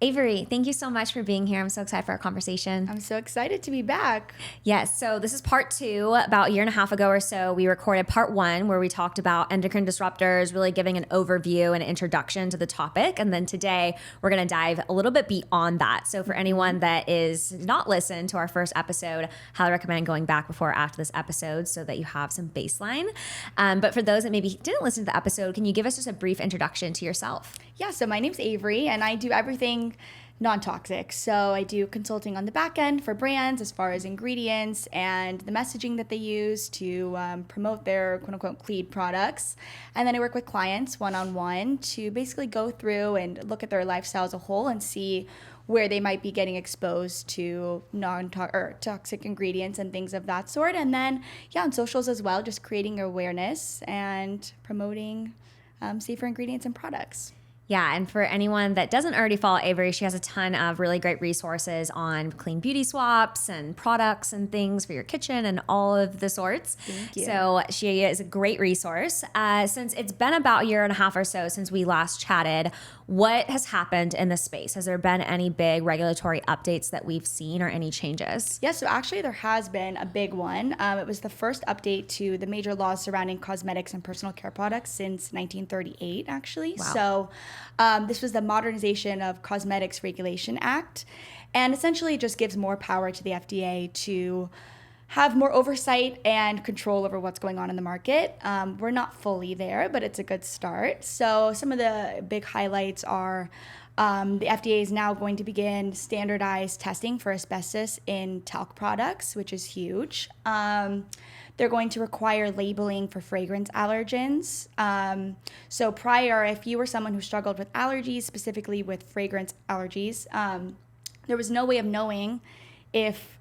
Avery, thank you so much for being here. I'm so excited for our conversation. I'm so excited to be back. Yes, so this is part 2. About a year and a half ago or so, we recorded part 1 where we talked about endocrine disruptors, really giving an overview and introduction to the topic. And then today, we're going to dive a little bit beyond that. So for anyone that is not listened to our first episode, highly recommend going back before or after this episode so that you have some baseline. But for those that maybe didn't listen to the episode, can you give us just a brief introduction to yourself? Yeah, so my name's Avery, and I do everything non-toxic. So I do consulting on the back end for brands as far as ingredients and the messaging that they use to promote their quote-unquote clean products. And then I work with clients one-on-one to basically go through and look at their lifestyle as a whole and see where they might be getting exposed to toxic ingredients and things of that sort. And then, on socials as well, just creating awareness and promoting safer ingredients and products. Yeah, and for anyone that doesn't already follow Avery, she has a ton of really great resources on clean beauty swaps and products and things for your kitchen and all of the sorts. Thank you. So she is a great resource. Since it's been about a year and a half or so since we last chatted, what has happened in this space? Has there been any big regulatory updates that we've seen or any changes? Yes, so actually there has been a big one. It was the first update to the major laws surrounding cosmetics and personal care products since 1938, actually. Wow. So this was the Modernization of Cosmetics Regulation Act, and essentially it just gives more power to the FDA to have more oversight and control over what's going on in the market. We're not fully there, but it's a good start. So some of the big highlights are the FDA is now going to begin standardized testing for asbestos in talc products, which is huge. They're going to require labeling for fragrance allergens. So prior, if you were someone who struggled with allergies, specifically with fragrance allergies, there was no way of knowing if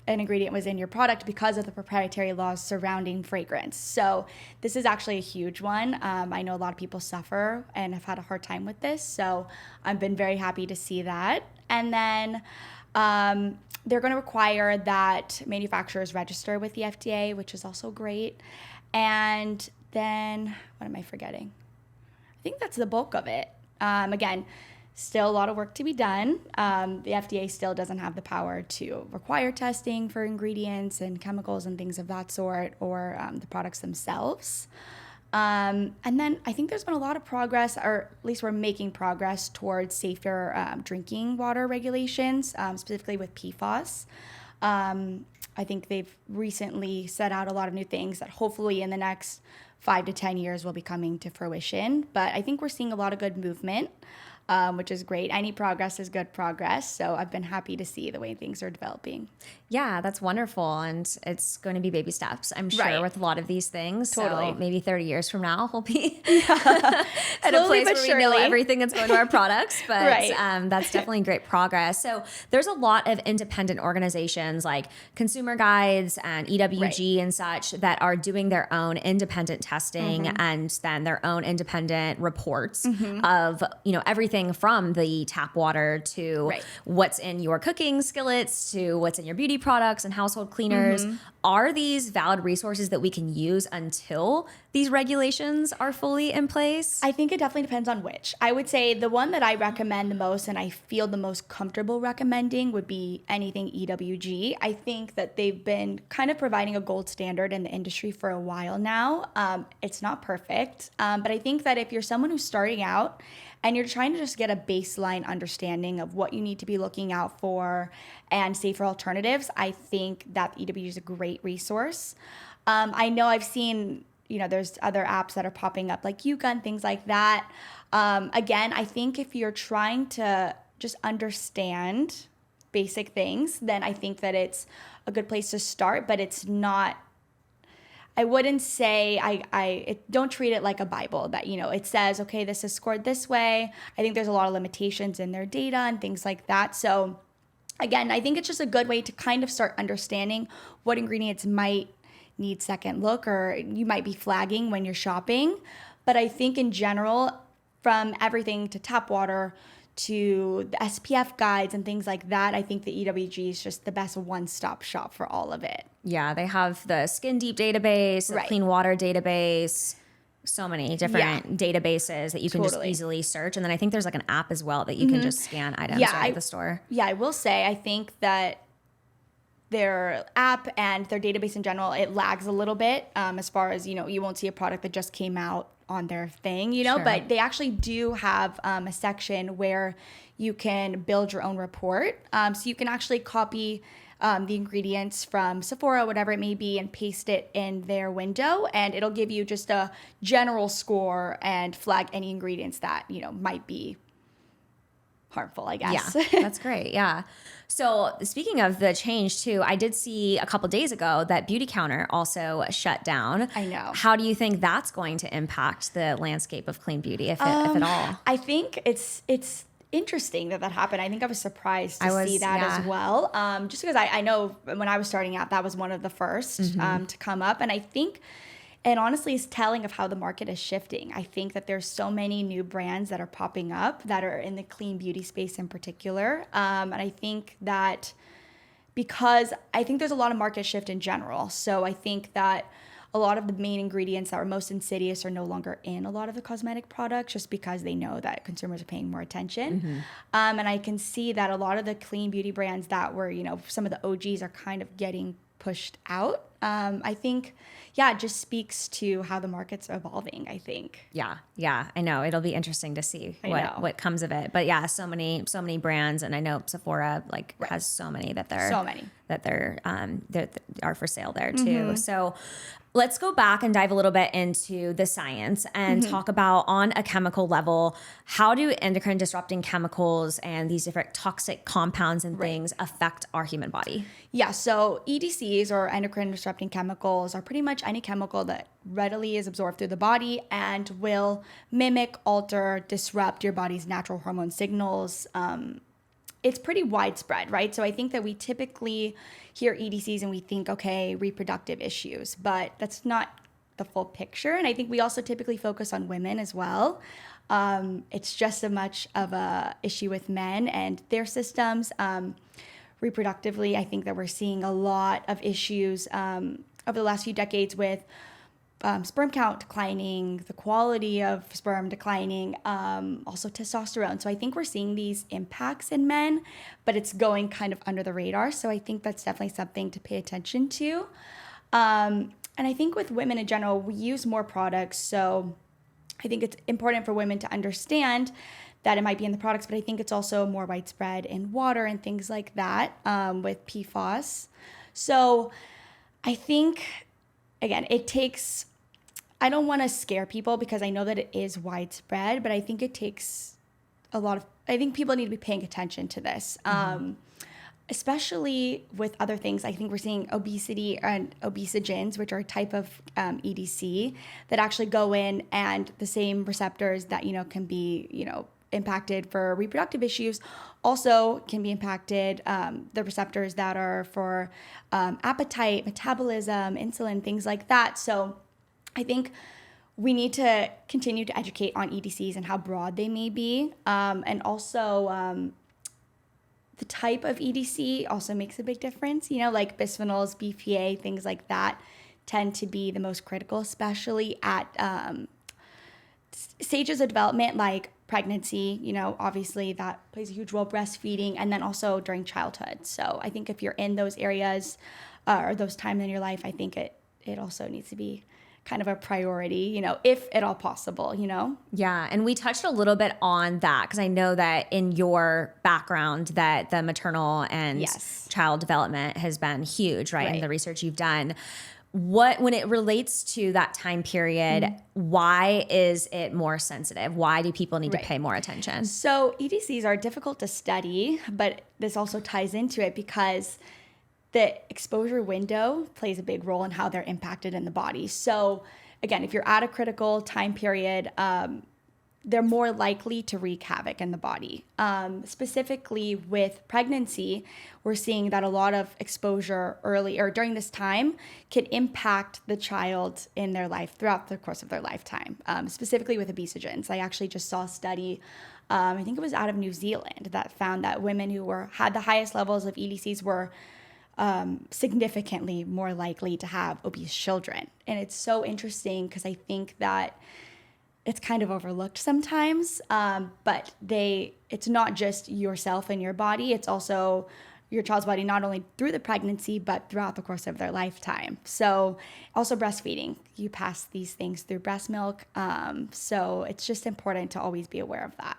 an ingredient was in your product because of the proprietary laws surrounding fragrance. So this is actually a huge one. I know a lot of people suffer and have had a hard time with this. So I've been very happy to see that. And then they're going to require that manufacturers register with the FDA, which is also great. And then, what am I forgetting? I think that's the bulk of it. Again, still a lot of work to be done. The FDA still doesn't have the power to require testing for ingredients and chemicals and things of that sort, or the products themselves. And then I think there's been a lot of progress, or at least we're making progress towards safer drinking water regulations, specifically with PFAS. I think they've recently set out a lot of new things that hopefully in the next 5 to 10 years will be coming to fruition. But I think we're seeing a lot of good movement, which is great. Any progress is good progress. So I've been happy to see the way things are developing. Yeah, that's wonderful. And it's going to be baby steps, I'm sure, Right. with a lot of these things. Totally. So maybe 30 years from now, we'll be at a place where we know everything that's going to our products. But Right. That's definitely great progress. So there's a lot of independent organizations like Consumer Guides and EWG and such that are doing their own independent testing and then their own independent reports of, everything from the tap water to what's in your cooking skillets to what's in your beauty products and household cleaners. Are these valid resources that we can use until these regulations are fully in place? I think it definitely depends on which. I would say the one that I recommend the most and I feel the most comfortable recommending would be anything EWG. I think that they've been kind of providing a gold standard in the industry for a while now. It's not perfect, but I think that if you're someone who's starting out and you're trying to just get a baseline understanding of what you need to be looking out for and safer alternatives, I think that EWG is a great resource. I know I've seen, there's other apps that are popping up like Yuka and things like that. Again, I think if you're trying to just understand basic things, then I think that it's a good place to start, but it's not, I wouldn't say, don't treat it like a Bible that, it says, okay, this is scored this way. I think there's a lot of limitations in their data and things like that. So again, I think it's just a good way to kind of start understanding what ingredients might need second look or you might be flagging when you're shopping. But I think in general, from everything to tap water to the SPF guides and things like that, I think the EWG is just the best one-stop shop for all of it. Yeah, they have the Skin Deep database, the Clean Water database. so many different databases that you can just easily search. And then I think there's like an app as well that you can just scan items at the store. Yeah, I will say, I think that their app and their database in general, it lags a little bit as far as, you won't see a product that just came out on their thing, but they actually do have a section where you can build your own report. So you can actually copy the ingredients from Sephora, whatever it may be, and paste it in their window, and it'll give you just a general score and flag any ingredients that, might be harmful, I guess. Yeah, that's great. Yeah. So speaking of the change too, I did see a couple days ago that Beauty Counter also shut down. I know. How do you think that's going to impact the landscape of clean beauty, if at all? I think it's interesting that happened. I think I was surprised to see that as well. Just because I know when I was starting out, that was one of the first to come up. And I think, and honestly, it's telling of how the market is shifting. I think that there's so many new brands that are popping up that are in the clean beauty space in particular. And I think that because I think there's a lot of market shift in general. So I think that a lot of the main ingredients that were most insidious are no longer in a lot of the cosmetic products just because they know that consumers are paying more attention. And I can see that a lot of the clean beauty brands that were, some of the OGs are kind of getting pushed out. I think, it just speaks to how the market's evolving, I think. Yeah, I know. It'll be interesting to see what comes of it. But yeah, so many brands, and I know Sephora has so many that are for sale there too. So let's go back and dive a little bit into the science and talk about, on a chemical level, how do endocrine disrupting chemicals and these different toxic compounds and things affect our human body? Yeah, so EDCs, or endocrine disrupting chemicals, are pretty much any chemical that readily is absorbed through the body and will mimic, alter, disrupt your body's natural hormone signals. It's pretty widespread, right? So I think that we typically hear EDCs and we think, okay, reproductive issues, but that's not the full picture. And I think we also typically focus on women as well. It's just as much of a issue with men and their systems. Reproductively, I think that we're seeing a lot of issues over the last few decades with sperm count declining, the quality of sperm declining, also testosterone. So I think we're seeing these impacts in men, but it's going kind of under the radar. So I think that's definitely something to pay attention to. And I think with women in general, we use more products. So I think it's important for women to understand that it might be in the products, but I think it's also more widespread in water and things like that with PFAS. So I think, again, it takes, I don't want to scare people because I know that it is widespread, but I think it takes I think people need to be paying attention to this. Especially with other things. I think we're seeing obesity and obesogens, which are a type of EDC that actually go in, and the same receptors that, can be, impacted for reproductive issues also can be impacted. The receptors that are for appetite, metabolism, insulin, things like that. So I think we need to continue to educate on EDCs and how broad they may be. And also the type of EDC also makes a big difference. Like bisphenols, BPA, things like that tend to be the most critical, especially at stages of development like pregnancy. Obviously that plays a huge role, breastfeeding, and then also during childhood. So I think if you're in those areas or those times in your life, I think it also needs to be kind of a priority, if at all possible, Yeah. And we touched a little bit on that because I know that in your background that the maternal and child development has been huge, right? In the research you've done. When it relates to that time period, why is it more sensitive? Why do people need to pay more attention? So EDCs are difficult to study, but this also ties into it because the exposure window plays a big role in how they're impacted in the body. So again, if you're at a critical time period, they're more likely to wreak havoc in the body. Specifically with pregnancy, we're seeing that a lot of exposure early or during this time can impact the child in their life throughout the course of their lifetime, specifically with obesogens. I actually just saw a study, I think it was out of New Zealand, that found that women who had the highest levels of EDCs were significantly more likely to have obese children. And it's so interesting because I think that it's kind of overlooked sometimes, but it's not just yourself and your body, it's also your child's body, not only through the pregnancy, but throughout the course of their lifetime. So also breastfeeding, you pass these things through breast milk. So it's just important to always be aware of that.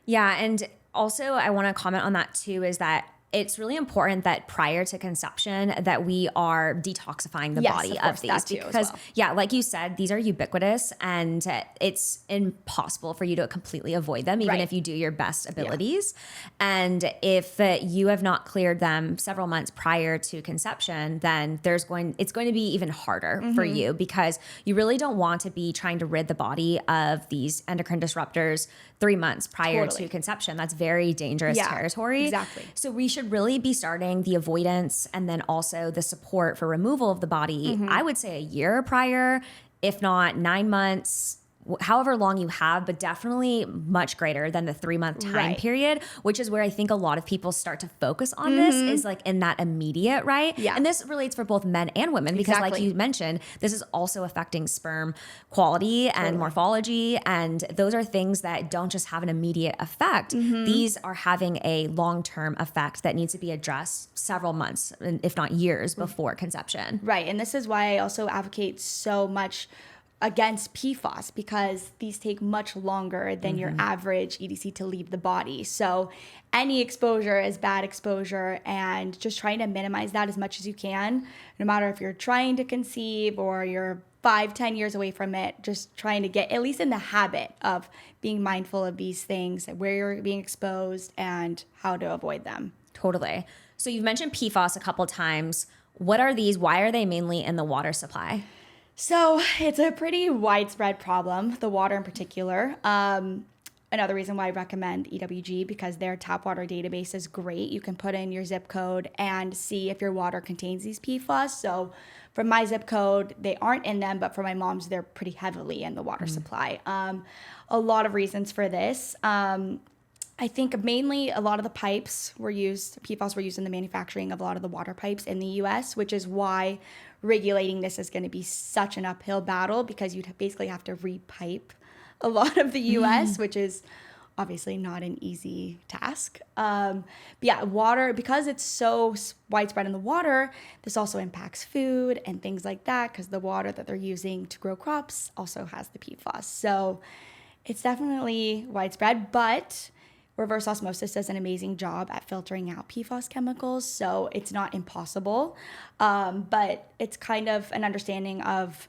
Yeah. And also I want to comment on that too, is that it's really important that prior to conception that we are detoxifying the body of these, because like you said, these are ubiquitous and it's impossible for you to completely avoid them, even if you do your best abilities. And if you have not cleared them several months prior to conception, then it's going to be even harder for you, because you really don't want to be trying to rid the body of these endocrine disruptors 3 months prior to conception. That's very dangerous territory. Exactly. So we should really be starting the avoidance and then also the support for removal of the body, I would say a year prior, if not 9 months, however long you have, but definitely much greater than the 3-month time period, which is where I think a lot of people start to focus on this, is like in that immediate, And this relates for both men and women, because like you mentioned, this is also affecting sperm quality and morphology. And those are things that don't just have an immediate effect. These are having a long-term effect that needs to be addressed several months, if not years before conception. Right. And this is why I also advocate so much against PFAS, because these take much longer than your average EDC to leave the body. So any exposure is bad exposure, and just trying to minimize that as much as you can, no matter if you're trying to conceive or you're 5-10 years away from it, just trying to get at least in the habit of being mindful of these things, where you're being exposed and how to avoid them. Totally. So you've mentioned PFAS a couple times. What are these? Why are they mainly in the water supply? So it's a pretty widespread problem, the water in particular. Another reason why I recommend EWG, because their tap water database is great. You can put in your zip code and see if your water contains these PFAS. So for my zip code, they aren't in them, but for my mom's, they're pretty heavily in the water supply. A lot of reasons for this. I think mainly a lot of the PFAS were used in the manufacturing of a lot of the water pipes in the US, which is why regulating this is going to be such an uphill battle, because you'd basically have to repipe a lot of the US, which is obviously not an easy task. But yeah, water, because it's so widespread in the water, this also impacts food and things like that, because the water that they're using to grow crops also has the PFAS. So it's definitely widespread, but reverse osmosis does an amazing job at filtering out PFAS chemicals, so it's not impossible. But it's kind of an understanding of,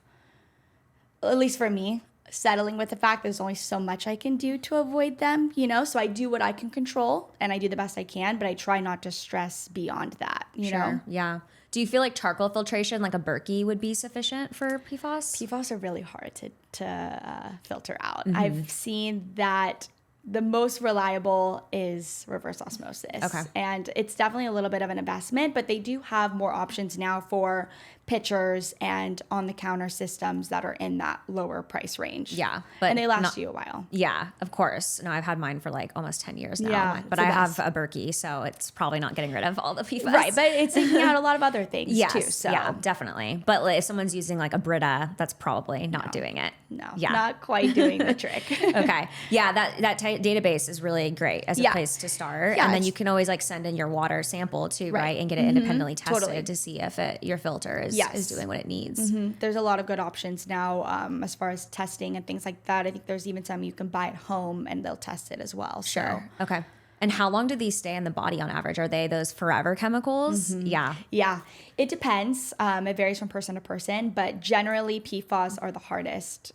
at least for me, settling with the fact there's only so much I can do to avoid them, So I do what I can control and I do the best I can, but I try not to stress beyond that, you know? Yeah. Do you feel like charcoal filtration, like a Berkey, would be sufficient for PFAS? PFAS are really hard to filter out. I've seen that the most reliable is reverse osmosis. Okay. And it's definitely a little bit of an investment, but they do have more options now for pitchers and on-the-counter systems that are in that lower price range. Yeah. And they last you a while. Yeah, of course. No, I've had mine for like almost 10 years now. Yeah, but I have a Berkey, so it's probably not getting rid of all the PFAS. Right, but it's taking out a lot of other things too. So. Yeah, definitely. But like, if someone's using like a Brita, that's probably not doing it. No, not quite doing the trick. Okay. Yeah, that database is really great as a place to start. Yeah, and then you can always like send in your water sample too, right? And get it independently tested to see if your filter is doing what it needs. There's a lot of good options now as far as testing and things like that. I think there's even some you can buy at home and they'll test it as well. Sure. So. Okay. And how long do these stay in the body on average? Are they those forever chemicals? Yeah. Yeah. It depends. It varies from person to person, but generally PFAS are the hardest.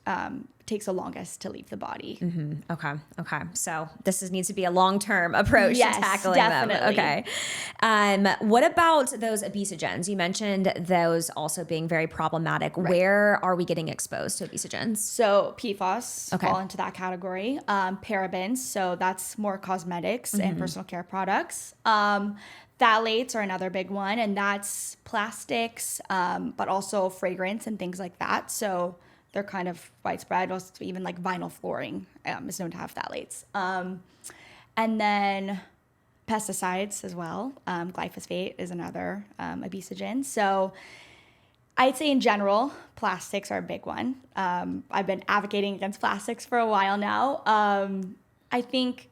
Takes the longest to leave the body. Okay. So this needs to be a long-term approach to tackling definitely. them. Okay. What about those obesogens? You mentioned those also being very problematic. Right. Where are we getting exposed to obesogens? So PFAS fall into that category. Parabens, so that's more cosmetics and personal care products. Phthalates are another big one, and that's plastics, but also fragrance and things like that. So they're kind of widespread. Also, even like vinyl flooring is known to have phthalates. And then pesticides as well. Glyphosate is another obesogen. So I'd say in general, plastics are a big one. I've been advocating against plastics for a while now. I think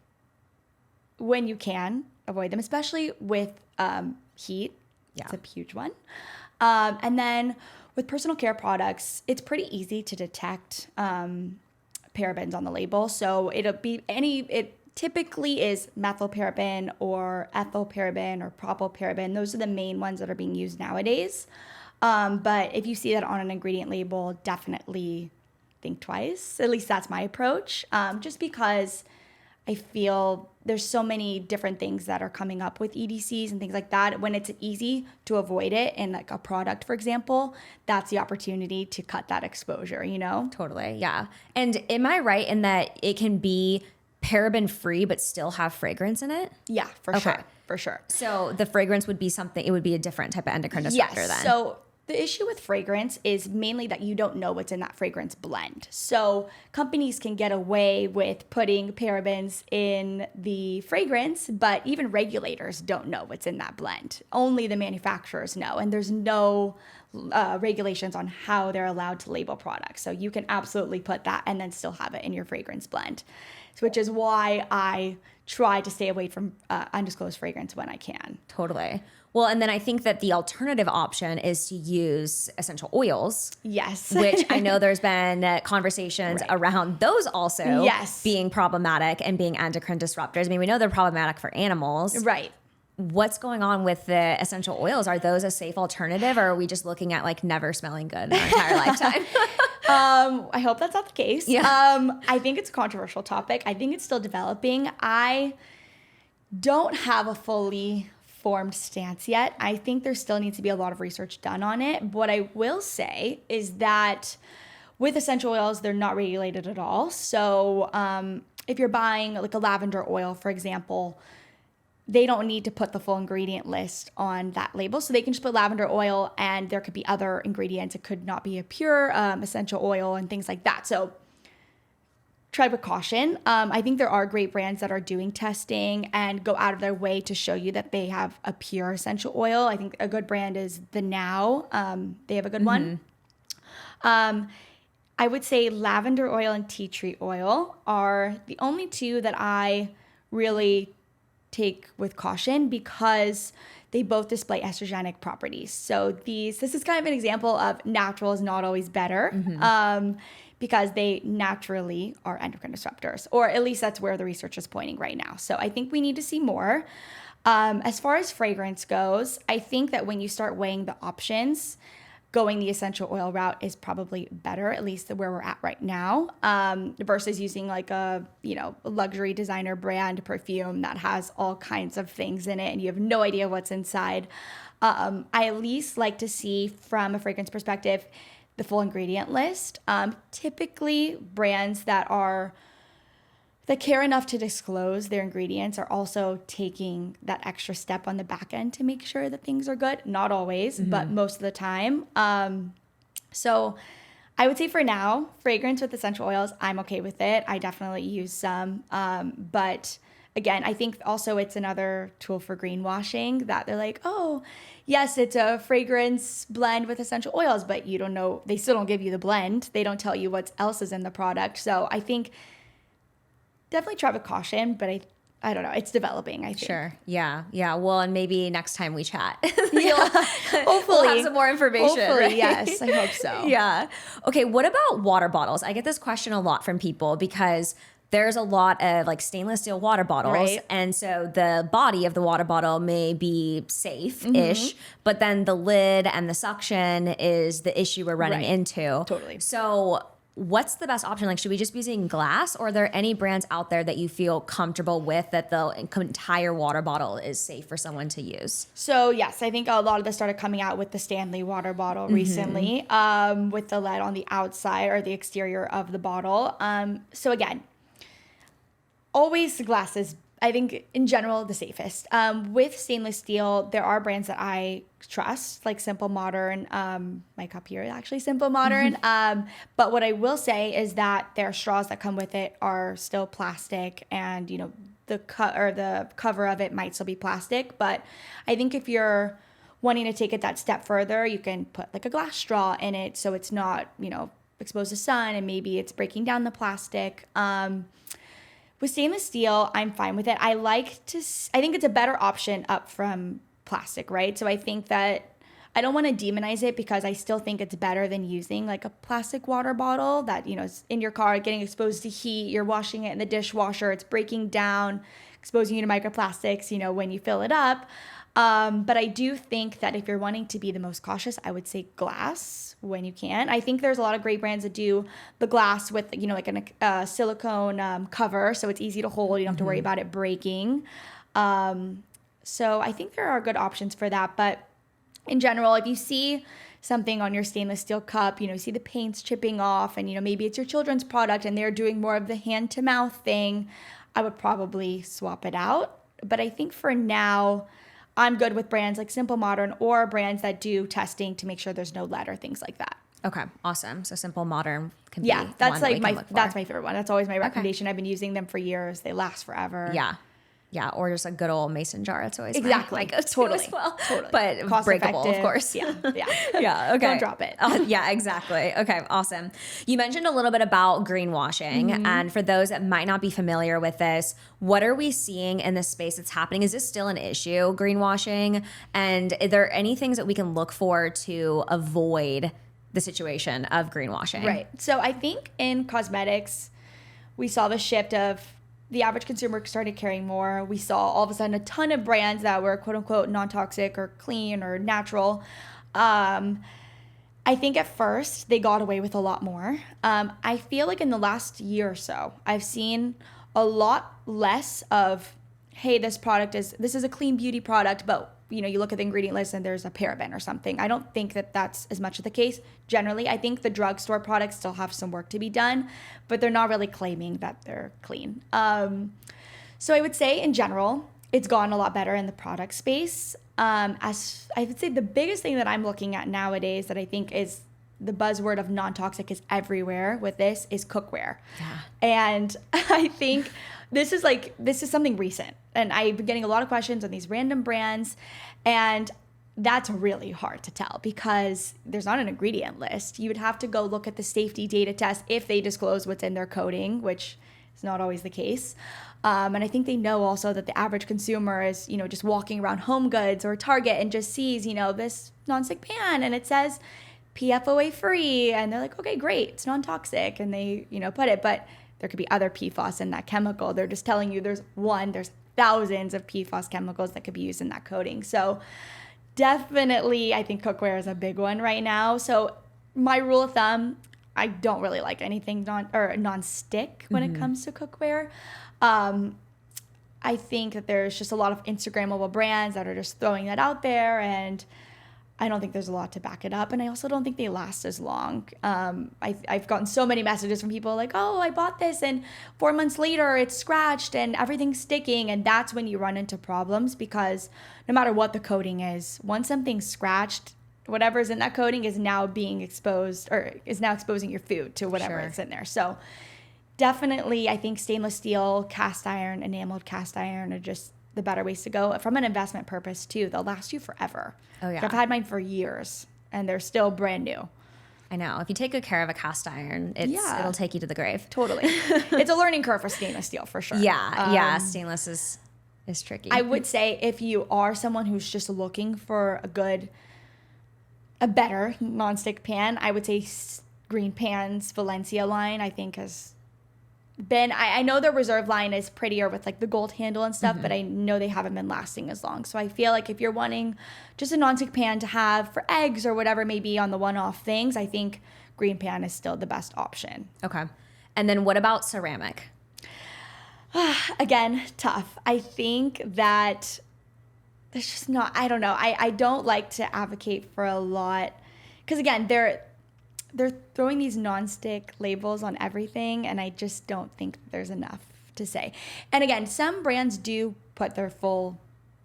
when you can, avoid them, especially with heat. Yeah. It's a huge one. And then with personal care products, it's pretty easy to detect parabens on the label. So it typically is methylparaben or ethylparaben or propylparaben. Those are the main ones that are being used nowadays. But if you see that on an ingredient label, definitely think twice. At least that's my approach. Just because I feel there's so many different things that are coming up with EDCs and things like that. When it's easy to avoid it in like a product, for example, that's the opportunity to cut that exposure, you know? Totally. Yeah. And am I right in that it can be paraben free, but still have fragrance in it? Yeah, for sure. For sure. So the fragrance would be something, it would be a different type of endocrine disruptor then. So the issue with fragrance is mainly that you don't know what's in that fragrance blend. So companies can get away with putting parabens in the fragrance, but even regulators don't know what's in that blend. Only the manufacturers know, and there's no regulations on how they're allowed to label products. So you can absolutely put that and then still have it in your fragrance blend, which is why I try to stay away from undisclosed fragrance when I can. Totally. Well, and then I think that the alternative option is to use essential oils. Yes. Which I know there's been conversations around those also being problematic and being endocrine disruptors. I mean, we know they're problematic for animals. Right. What's going on with the essential oils? Are those a safe alternative, or are we just looking at like never smelling good in our entire lifetime? I hope that's not the case. Yeah. I think it's a controversial topic. I think it's still developing. I don't have a fully formed stance yet. I think there still needs to be a lot of research done on it. What I will say is that with essential oils, they're not regulated at all. So if you're buying like a lavender oil, for example, they don't need to put the full ingredient list on that label. So they can just put lavender oil, and there could be other ingredients. It could not be a pure essential oil and things like that. So try with caution. I think there are great brands that are doing testing and go out of their way to show you that they have a pure essential oil. I think a good brand is The Now. They have a good one. I would say lavender oil and tea tree oil are the only two that I really take with caution because they both display estrogenic properties. So this is kind of an example of natural is not always better. Because they naturally are endocrine disruptors, or at least that's where the research is pointing right now. So I think we need to see more. As far as fragrance goes, I think that when you start weighing the options, going the essential oil route is probably better, at least where we're at right now, versus using like a luxury designer brand perfume that has all kinds of things in it and you have no idea what's inside. I at least like to see from a fragrance perspective the full ingredient list. Typically, brands that care enough to disclose their ingredients are also taking that extra step on the back end to make sure that things are good. Not always, but most of the time. So I would say for now, fragrance with essential oils, I'm okay with it. I definitely use some. But again, I think also it's another tool for greenwashing that they're like, oh, yes, it's a fragrance blend with essential oils, but you don't know, they still don't give you the blend. They don't tell you what else is in the product. So I think definitely try with caution, but I don't know. It's developing, I think. Sure. Yeah. Yeah. Well, and maybe next time we chat, hopefully we'll have some more information. Hopefully, right? yes. I hope so. Yeah. Okay. What about water bottles? I get this question a lot from people because there's a lot of like stainless steel water bottles. Right. And so the body of the water bottle may be safe-ish, but then the lid and the suction is the issue we're running into. Totally. So what's the best option? Like, should we just be using glass, or are there any brands out there that you feel comfortable with that the entire water bottle is safe for someone to use? So yes, I think a lot of this started coming out with the Stanley water bottle recently, with the lead on the outside or the exterior of the bottle. So again, always glass is, I think, in general, the safest. With stainless steel, there are brands that I trust, like Simple Modern. My cup here is actually Simple Modern. But what I will say is that their straws that come with it are still plastic, and the cover of it might still be plastic. But I think if you're wanting to take it that step further, you can put like a glass straw in it so it's not, exposed to sun, and maybe it's breaking down the plastic. With stainless steel, I'm fine with it. I think it's a better option up from plastic, right? So I think that I don't want to demonize it, because I still think it's better than using like a plastic water bottle that, is in your car, getting exposed to heat. You're washing it in the dishwasher. It's breaking down, exposing you to microplastics, when you fill it up. But I do think that if you're wanting to be the most cautious, I would say glass when you can. I think there's a lot of great brands that do the glass with, like a silicone cover, so it's easy to hold. You don't have to worry about it breaking. So I think there are good options for that. But in general, if you see something on your stainless steel cup, you see the paint's chipping off, and, maybe it's your children's product and they're doing more of the hand to mouth thing, I would probably swap it out. But I think for now, I'm good with brands like Simple Modern, or brands that do testing to make sure there's no lead or things like that. Okay, awesome. So Simple Modern can be that's one like that's my favorite one. That's always my recommendation. Okay. I've been using them for years. They last forever. Yeah, or just a good old mason jar. It's always exactly my go-to as well. Totally. But cost breakable, effective. Of course. Yeah. Yeah, okay. Don't drop it. Yeah, exactly. Okay, awesome. You mentioned a little bit about greenwashing. And for those that might not be familiar with this, what are we seeing in the space that's happening? Is this still an issue, greenwashing? And are there any things that we can look for to avoid the situation of greenwashing? Right. So I think in cosmetics, we saw the shift of the average consumer started caring more. We saw all of a sudden a ton of brands that were quote unquote non-toxic or clean or natural. I think at first they got away with a lot more. I feel like in the last year or so, I've seen a lot less of, hey, this is a clean beauty product, but you look at the ingredient list and there's a paraben or something. I don't think that that's as much of the case. Generally, I think the drugstore products still have some work to be done, but they're not really claiming that they're clean. So I would say in general, it's gotten a lot better in the product space. As I would say, the biggest thing that I'm looking at nowadays that I think is the buzzword of non-toxic is everywhere with this is cookware. Yeah. And I think this is something recent. And I've been getting a lot of questions on these random brands. And that's really hard to tell because there's not an ingredient list. You would have to go look at the safety data test if they disclose what's in their coating, which is not always the case. And I think they know also that the average consumer is, just walking around Home Goods or Target and just sees, this nonstick pan and it says PFOA free. And they're like, okay, great. It's non-toxic. And they, put it, but there could be other PFAS in that chemical. They're just telling you there's thousands of PFAS chemicals that could be used in that coating. So definitely, I think cookware is a big one right now. So my rule of thumb, I don't really like anything non-stick when it comes to cookware. I think that there's just a lot of Instagrammable brands that are just throwing that out there, and I don't think there's a lot to back it up. And I also don't think they last as long. I've gotten so many messages from people like, oh, I bought this and 4 months later it's scratched and everything's sticking. And that's when you run into problems because no matter what the coating is, once something's scratched, whatever's in that coating is now being exposed or is now exposing your food to whatever is in there. So definitely, I think stainless steel, cast iron, enameled cast iron are just the better ways to go. From an investment purpose, too, they'll last you forever. Oh, yeah. I've had mine for years, and they're still brand new. I know. If you take good care of a cast iron, it'll take you to the grave. Totally. It's a learning curve for stainless steel, for sure. Yeah, stainless is tricky. I would say if you are someone who's just looking for a better nonstick pan, I would say Green Pan's Valencia line, I think, has been, I know their reserve line is prettier with like the gold handle and stuff, but I know they haven't been lasting as long. So I feel like if you're wanting just a nonstick pan to have for eggs or whatever maybe on the one-off things, I think Green Pan is still the best option. Okay. And then what about ceramic? Again, tough. I think that there's just not, I don't know. I don't like to advocate for a lot because again, they're throwing these nonstick labels on everything, and I just don't think there's enough to say. And again, some brands do put their full,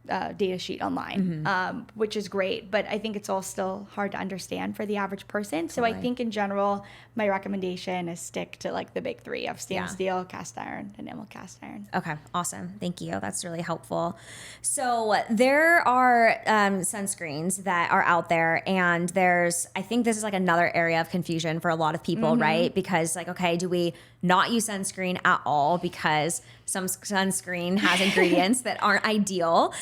data sheet online, which is great. But I think it's all still hard to understand for the average person. So I think in general, my recommendation is stick to like the big three of stainless steel, cast iron, and enamel cast iron. Okay, awesome. Thank you. That's really helpful. So there are sunscreens that are out there, and I think this is like another area of confusion for a lot of people, right? Because like, okay, do we not use sunscreen at all because some sunscreen has ingredients that aren't ideal?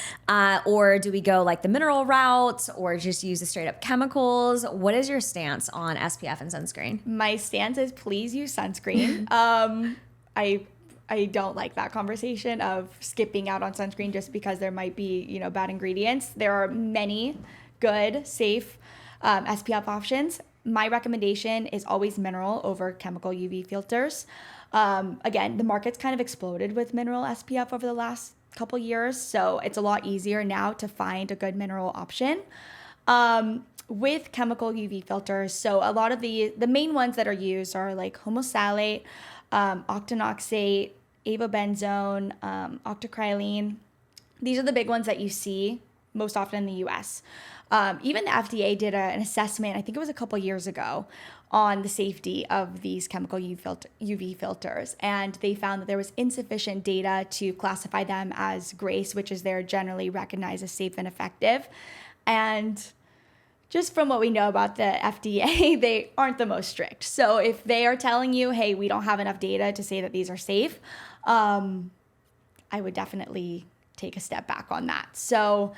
Or do we go like the mineral route or just use the straight up chemicals? What is your stance on SPF and sunscreen? My stance is please use sunscreen. I don't like that conversation of skipping out on sunscreen just because there might be, bad ingredients. There are many good, safe SPF options. My recommendation is always mineral over chemical UV filters. Again, the market's kind of exploded with mineral SPF over the last couple years, so it's a lot easier now to find a good mineral option. With chemical UV filters, so a lot of the main ones that are used are like homosalate, octinoxate, avobenzone, octocrylene. These are the big ones that you see most often in the US. Even the FDA did an assessment, I think it was a couple years ago, on the safety of these chemical UV filters. And they found that there was insufficient data to classify them as GRACE, which is they're generally recognized as safe and effective. And just from what we know about the FDA, they aren't the most strict. So if they are telling you, hey, we don't have enough data to say that these are safe, I would definitely take a step back on that. So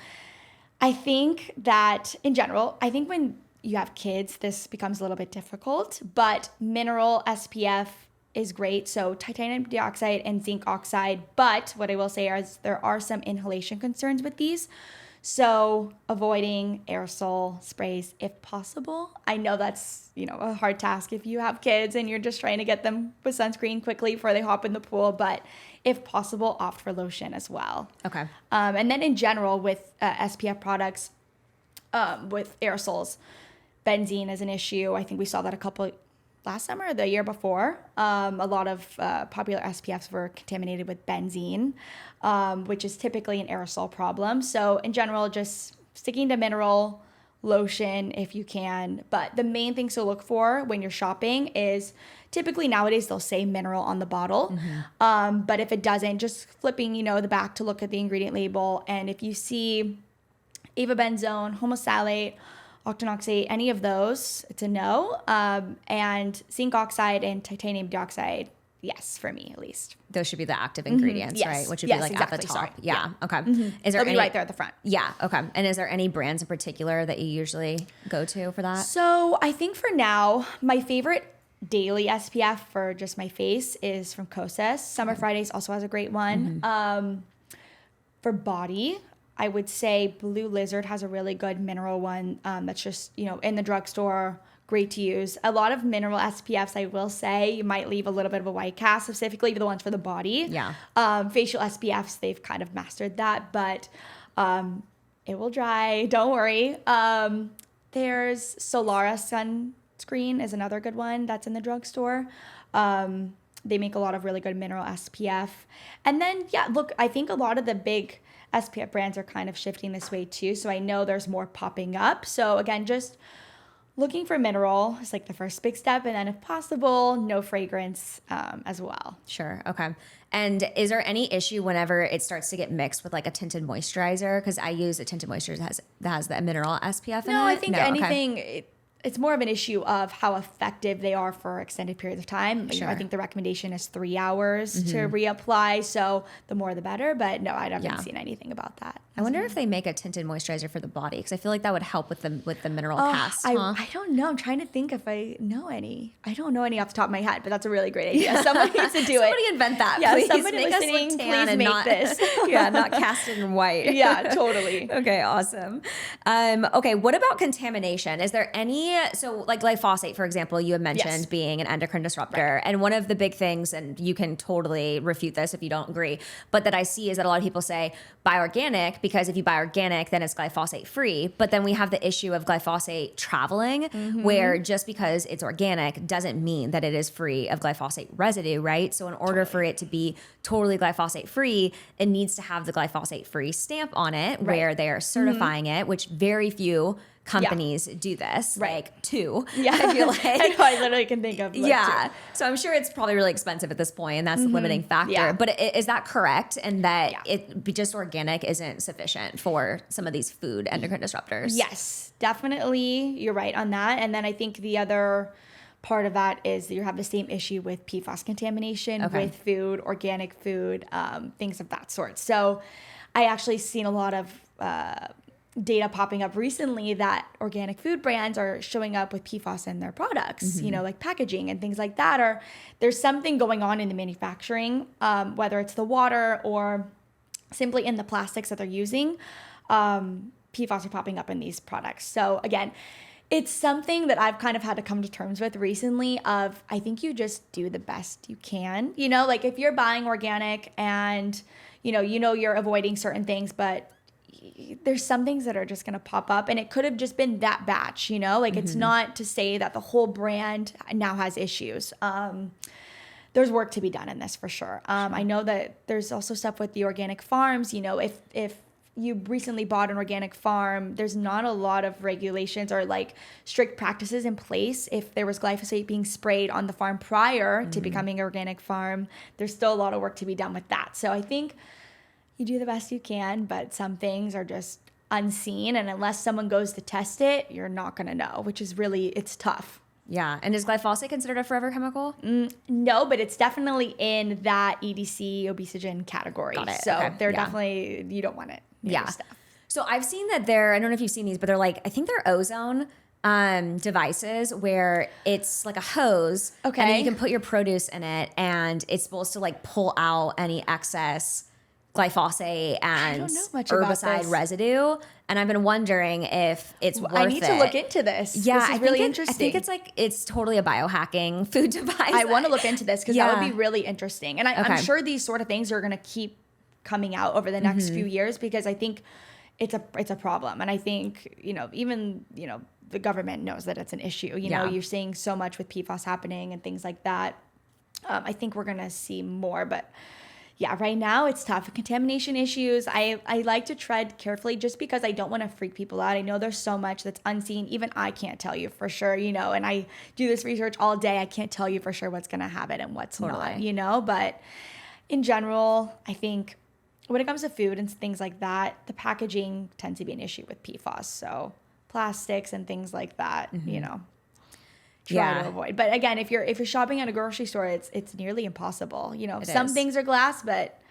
I think that in general, I think when you have kids, this becomes a little bit difficult, but mineral SPF is great. So titanium dioxide and zinc oxide. But what I will say is there are some inhalation concerns with these. So avoiding aerosol sprays if possible. I know that's, a hard task if you have kids and you're just trying to get them with sunscreen quickly before they hop in the pool, but if possible, opt for lotion as well. Okay. And then in general with SPF products, with aerosols, benzene is an issue. I think we saw that last summer or the year before. A lot of popular SPFs were contaminated with benzene, which is typically an aerosol problem. So in general, just sticking to mineral, lotion if you can. But the main things to look for when you're shopping is typically nowadays they'll say mineral on the bottle. But if it doesn't, just flipping, the back to look at the ingredient label. And if you see avobenzone, homosalate, octinoxate, any of those, it's a no. And zinc oxide and titanium dioxide, yes, for me at least. Those should be the active ingredients, Yes. right? Which would Yes, be like exactly. at the top. Sorry. Yeah. Okay. Is They'll be right there at the front. Yeah. Okay. And is there any brands in particular that you usually go to for that? So I think for now, my favorite daily SPF for just my face is from Kosas. Summer Fridays also has a great one. For body, I would say Blue Lizard has a really good mineral one that's just, in the drugstore, great to use. A lot of mineral SPFs, I will say, you might leave a little bit of a white cast, specifically the ones for the body. Yeah. Facial SPFs, they've kind of mastered that, but it will dry. Don't worry. There's Solara Sunscreen is another good one that's in the drugstore. They make a lot of really good mineral SPF. And then, look, I think a lot of the big SPF brands are kind of shifting this way too. So I know there's more popping up. So again, just looking for mineral is like the first big step. And then if possible, no fragrance as well. Sure. Okay. And is there any issue whenever it starts to get mixed with like a tinted moisturizer? Because I use a tinted moisturizer that has the mineral SPF in it. No, I think anything... Okay. It's more of an issue of how effective they are for extended periods of time. Sure. I think the recommendation is 3 hours to reapply. So the more the better. But no, I haven't seen anything about that. I wonder if they make a tinted moisturizer for the body because I feel like that would help with the mineral cast. I don't know. I'm trying to think if I know any. I don't know any off the top of my head, but that's a really great idea. Someone needs to do it. Somebody invent that. Yeah, please. somebody Make listening, us look tan please and make not, this. not casted in white. Yeah, totally. Okay, awesome. Okay, what about contamination? Is there any me, so like glyphosate, for example, you had mentioned Yes. being an endocrine disruptor. And one of the big things, and you can totally refute this if you don't agree, but that I see is that a lot of people say buy organic because if you buy organic, then it's glyphosate free. But then we have the issue of glyphosate traveling, where just because it's organic doesn't mean that it is free of glyphosate residue, right? So in order for it to be totally glyphosate free, it needs to have the glyphosate free stamp on it where they are certifying it, which very few companies do this, like two. Yeah, I feel like. I know, I literally can think of like two. So I'm sure it's probably really expensive at this point, and that's the limiting factor. Yeah. But is that correct? And that it be just organic isn't sufficient for some of these food endocrine disruptors? Yes, definitely. You're right on that. And then I think the other part of that is that you have the same issue with PFAS contamination with food, organic food, things of that sort. So I actually seen a lot of data popping up recently that organic food brands are showing up with PFAS in their products, you know, like packaging and things like that. Or there's something going on in the manufacturing, whether it's the water or simply in the plastics that they're using. PFAS are popping up in these products. So again, it's something that I've kind of had to come to terms with recently of, I think you just do the best you can, you know, like if you're buying organic and, you know, you're avoiding certain things, but there's some things that are just going to pop up, and it could have just been that batch, you know, like it's not to say that the whole brand now has issues. There's work to be done in this for sure. I know that there's also stuff with the organic farms, you know, if you recently bought an organic farm, there's not a lot of regulations or like strict practices in place. If there was glyphosate being sprayed on the farm prior to becoming an organic farm, there's still a lot of work to be done with that. So I think you do the best you can, but some things are just unseen. And unless someone goes to test it, you're not going to know, which is really, it's tough. Yeah. And is glyphosate considered a forever chemical? No, but it's definitely in that EDC obesogen category. Got it. So Okay. they're definitely, you don't want it. Near your stuff. So I've seen that I don't know if you've seen these, but they're like, I think they're ozone devices where it's like a hose. Okay. And then you can put your produce in it, and it's supposed to like pull out any excess glyphosate and don't know much about herbicide this. residue. And I've been wondering if it's worth it. I need to look into this. Yeah, this is really interesting. I think it's like, it's totally a biohacking food device. I want to look into this because that would be really interesting. And I'm Okay. sure these sort of things are going to keep coming out over the next few years because I think it's a problem. And I think, you know, even, you know, the government knows that it's an issue. You know, you're seeing so much with PFAS happening and things like that. I think we're going to see more, but yeah, right now it's tough. Contamination issues, I like to tread carefully just because I don't want to freak people out. I know there's so much that's unseen. Even I can't tell you for sure, you know, and I do this research all day. I can't tell you for sure what's going to have it and what's not, you know, but in general, I think when it comes to food and things like that, the packaging tends to be an issue with PFAS. So plastics and things like that, you know, try to avoid. But again, if you're shopping at a grocery store, it's nearly impossible. You know, some things are glass, but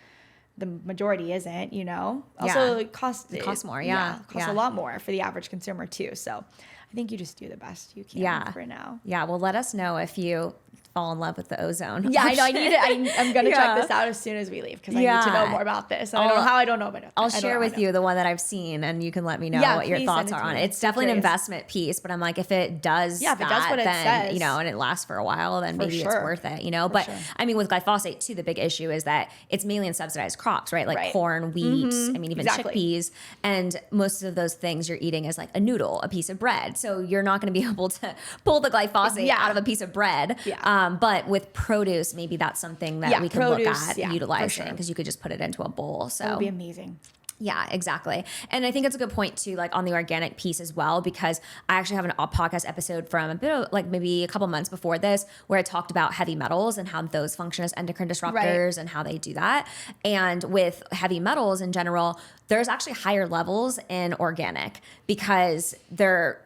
the majority isn't, you know. Also, it costs more, it costs a lot more for the average consumer too. So I think you just do the best you can for now. Yeah, well, let us know if you fall in love with the ozone. Yeah, I know. I need it. I'm going to check this out as soon as we leave because I need to know more about this. I don't know how I don't know about it. I'll share with you the one that I've seen, and you can let me know what your thoughts are on it. It's definitely an investment piece, but I'm like, if it does if it does what it says, you know, and it lasts for a while, then maybe it's worth it, you know. But I mean, with glyphosate too, the big issue is that it's mainly in subsidized crops, right? Like corn, wheat, I mean, even chickpeas, and most of those things you're eating is like a noodle, a piece of bread. So you're not going to be able to pull the glyphosate out of a piece of bread. But with produce, maybe that's something that we could look at utilizing because you could just put it into a bowl. So that would be amazing. Yeah, exactly. And I think it's a good point too, like on the organic piece as well, because I actually have a podcast episode from a bit of like maybe a couple months before this where I talked about heavy metals and how those function as endocrine disruptors and how they do that. And with heavy metals in general, there's actually higher levels in organic because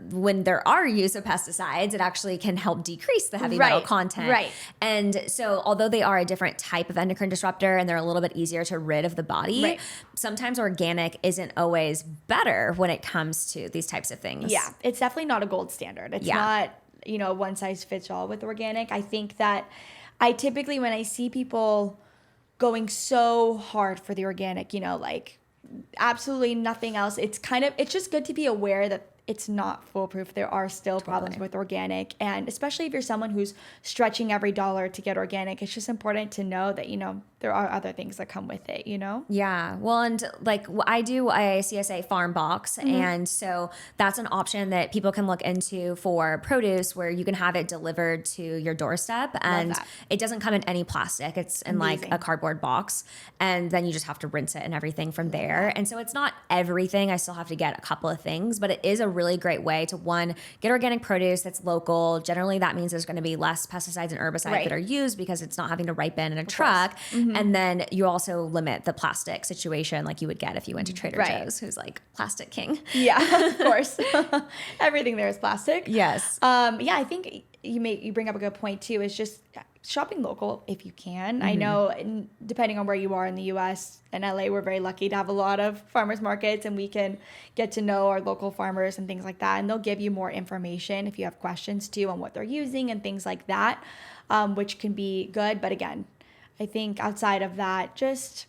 when there are use of pesticides, it actually can help decrease the heavy metal content. Right. And so although they are a different type of endocrine disruptor and they're a little bit easier to rid of the body, sometimes organic isn't always better when it comes to these types of things. Yeah, it's definitely not a gold standard. It's not, you know, one size fits all with organic. I think that I typically, when I see people going so hard for the organic, you know, like absolutely nothing else, it's just good to be aware that it's not foolproof. There are still problems with organic. And especially if you're someone who's stretching every dollar to get organic, it's just important to know that, there are other things that come with it, Yeah. Well, and like I do a CSA farm box. And so that's an option that people can look into for produce where you can have it delivered to your doorstep. And it doesn't come in any plastic. It's in like a cardboard box. And then you just have to rinse it and everything from there. And so it's not everything. I still have to get a couple of things, but it is a really great way to, one, get organic produce that's local. Generally, that means there's going to be less pesticides and herbicides that are used because it's not having to ripen in a truck. And then you also limit the plastic situation like you would get if you went to Trader Joe's, who's like plastic king. Yeah, of course. Everything there is plastic. Yes. Yeah, I think you bring up a good point too. Is just shopping local if you can. I know depending on where you are in the US and LA, we're very lucky to have a lot of farmers markets, and we can get to know our local farmers and things like that. And they'll give you more information if you have questions too on what they're using and things like that, which can be good. But again, I think outside of that, just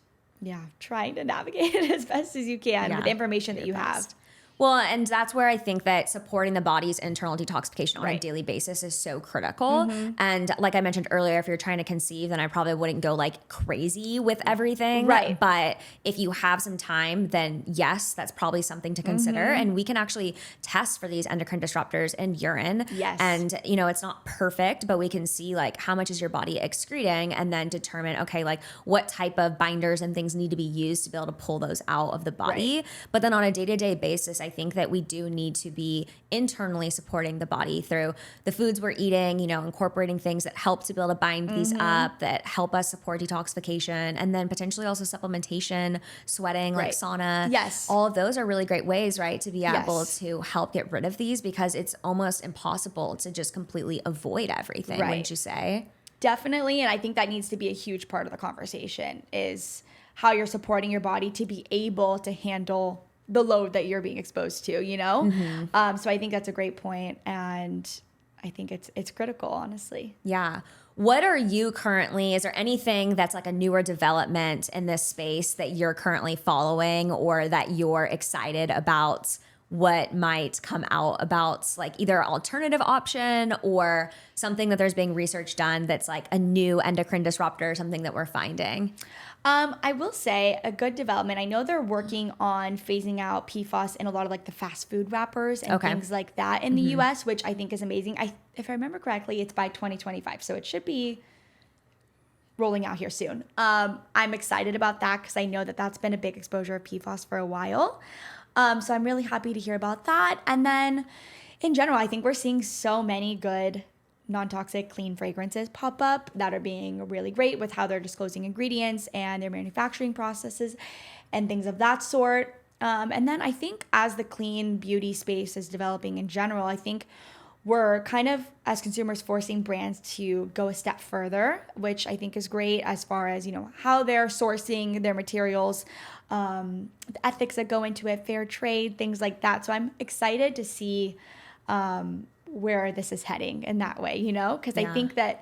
trying to navigate it as best as you can with the information that you have. Well, and that's where I think that supporting the body's internal detoxification on a daily basis is so critical. And like I mentioned earlier, if you're trying to conceive, then I probably wouldn't go like crazy with everything. Right. But if you have some time, then yes, that's probably something to consider. And we can actually test for these endocrine disruptors in urine. Yes. And, it's not perfect, but we can see like how much is your body excreting and then determine, okay, like what type of binders and things need to be used to be able to pull those out of the body. Right. But then on a day-to-day basis, I think that we do need to be internally supporting the body through the foods we're eating, incorporating things that help to be able to bind these up, that help us support detoxification, and then potentially also supplementation, sweating, like sauna. Yes. All of those are really great ways, right, to be able to help get rid of these, because it's almost impossible to just completely avoid everything, wouldn't you say? Definitely. And I think that needs to be a huge part of the conversation, is how you're supporting your body to be able to handle the load that you're being exposed to, So I think that's a great point, and I think it's critical, honestly. Yeah. What are you currently, is there anything that's like a newer development in this space that you're currently following, or that you're excited about what might come out about, like either an alternative option or something that there's being research done that's like a new endocrine disruptor, something that we're finding? I will say a good development. I know they're working on phasing out PFAS in a lot of like the fast food wrappers and things like that in the US, which I think is amazing. If I remember correctly, it's by 2025. So it should be rolling out here soon. I'm excited about that because I know that that's been a big exposure of PFAS for a while. So I'm really happy to hear about that. And then in general, I think we're seeing so many good non-toxic, clean fragrances pop up that are being really great with how they're disclosing ingredients and their manufacturing processes and things of that sort. And then I think as the clean beauty space is developing in general, I think we're kind of, as consumers, forcing brands to go a step further, which I think is great as far as, how they're sourcing their materials, the ethics that go into it, fair trade, things like that. So I'm excited to see where this is heading in that way, because I think that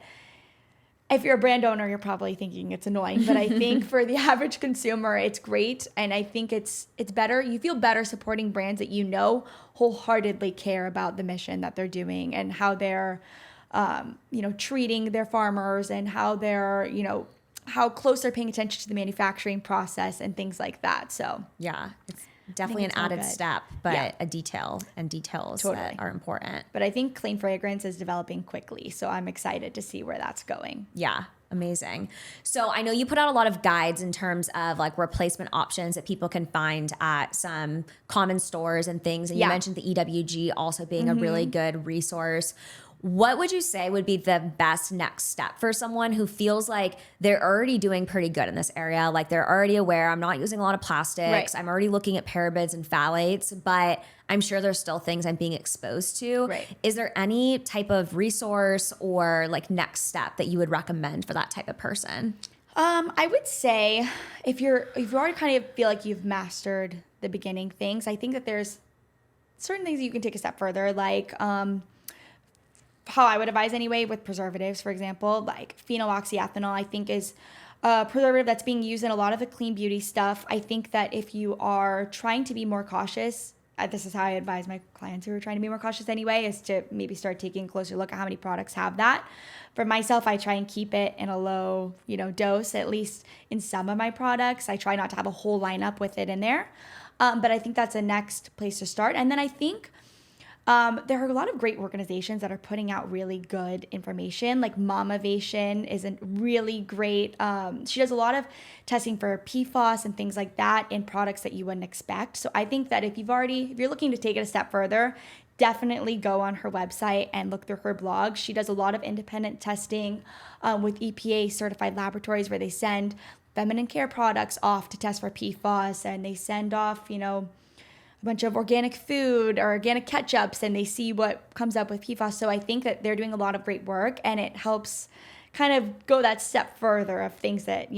if you're a brand owner, you're probably thinking it's annoying, but I think for the average consumer, it's great. And I think it's better. You feel better supporting brands that wholeheartedly care about the mission that they're doing and how they're, treating their farmers and how they're, how close they're paying attention to the manufacturing process and things like that. So yeah, it's definitely an added step, but a details that are important. But I think clean fragrance is developing quickly, so I'm excited to see where that's going. Yeah, amazing. So I know you put out a lot of guides in terms of like replacement options that people can find at some common stores and things. And you mentioned the EWG also being a really good resource. What would you say would be the best next step for someone who feels like they're already doing pretty good in this area? Like they're already aware, I'm not using a lot of plastics. I'm already looking at parabens and phthalates, but I'm sure there's still things I'm being exposed to. Is there any type of resource or like next step that you would recommend for that type of person? I would say if you already kind of feel like you've mastered the beginning things, I think that there's certain things that you can take a step further, like how I would advise anyway with preservatives, for example, like phenyloxyethanol, I think is a preservative that's being used in a lot of the clean beauty stuff. I think that if you are trying to be more cautious this is how I advise my clients who are trying to be more cautious anyway, is to maybe start taking a closer look at how many products have that. For myself, I try and keep it in a low, dose, at least in some of my products. I try not to have a whole lineup with it in there. But I think that's the next place to start. And then I think there are a lot of great organizations that are putting out really good information. Like Mamavation is a really great. She does a lot of testing for PFAS and things like that in products that you wouldn't expect. So I think that if you're looking to take it a step further, definitely go on her website and look through her blog. She does a lot of independent testing with EPA certified laboratories where they send feminine care products off to test for PFAS, and they send off, a bunch of organic food or organic ketchups, and they see what comes up with PFAS. So I think that they're doing a lot of great work, and it helps kind of go that step further of things that,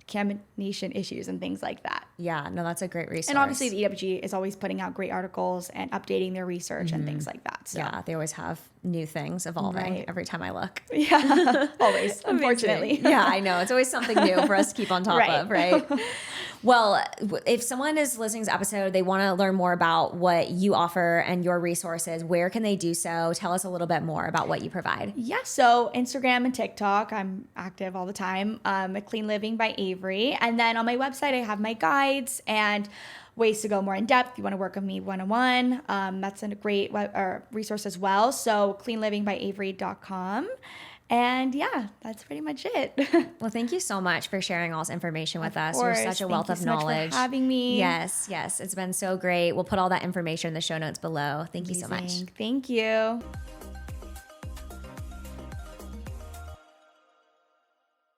contamination issues and things like that. Yeah, no, that's a great resource. And obviously the EWG is always putting out great articles and updating their research and things like that. So. Yeah, they always have new things evolving every time I look. Yeah, always, unfortunately. Yeah, I know. It's always something new for us to keep on top of, right? Well, if someone is listening to this episode, they want to learn more about what you offer and your resources, where can they do so? Tell us a little bit more about what you provide. Yeah, so Instagram and TikTok, I'm active all the time. At Clean Living by Avery. And then on my website, I have my guides and ways to go more in depth. If you want to work with me one-on-one, that's a great resource as well. So cleanlivingbyavery.com. And yeah, that's pretty much it. Well, thank you so much for sharing all this information with us. Course. You're such a wealth of knowledge. Thank you so much for having me. Yes. It's been so great. We'll put all that information in the show notes below. Thank you so much. Thank you.